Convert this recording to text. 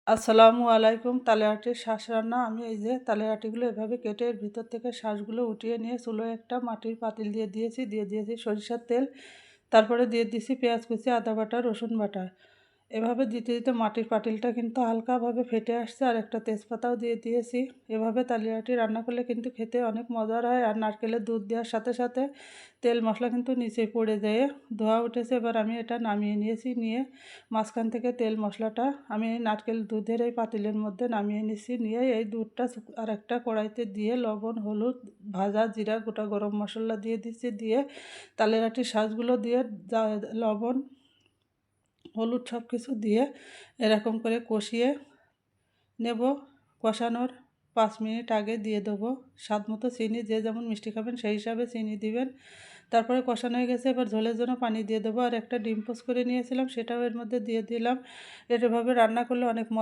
আসসালামু আলাইকুম। তালেহাটির শাঁস রান্না। আমি এই যে তালেহাটিগুলো এভাবে কেটে এর ভিতর থেকে শাঁসগুলো উঠিয়ে নিয়ে চুলোয় একটা মাটির পাতিল দিয়ে দিয়েছি সরিষার তেল। তারপরে দিয়ে দিয়েছি পেঁয়াজ কুচি, আদা বাটা, রসুন বাটা। এভাবে দিতে দিতে মাটির পাতিলটা কিন্তু হালকাভাবে ফেটে আসছে, আর একটা তেজপাতাও দিয়ে দিয়েছি। এভাবে তালিয়াটি রান্না করলে কিন্তু খেতে অনেক মজার হয়, আর নারকেলের দুধ দেওয়ার সাথে সাথে তেল মশলা কিন্তু নিচে পড়ে যায়, ধোয়া উঠেছে। এবার আমি এটা নামিয়ে নিয়েছি, নিয়ে মাঝখান থেকে তেল মশলাটা আমি নারকেল দুধের এই পাতিলের মধ্যে নামিয়ে নিয়েছি, নিয়ে এই দুধটা আর একটা কড়াইতে দিয়ে লবণ, হলুদ, ভাজা জিরা, গোটা গরম মশলা দিয়ে দিচ্ছি, দিয়ে তালেরাটির শাঁসগুলো দিয়ে লবণ, হলুদ সব কিছু দিয়ে এরকম করে কষিয়ে নেব। কষানোর 5 মিনিট আগে দিয়ে দেবো স্বাদ মতো চিনি, যে যেমন মিষ্টি খাবেন সেই হিসাবে চিনি দিবেন। তারপরে কষানো হয়ে গেছে, এবার ঝোলের জন্য পানি দিয়ে দেবো, আর একটা ডিম পোচ করে নিয়েছিলাম সেটাও এর মধ্যে দিয়ে দিলাম। এভাবে রান্না করলে অনেক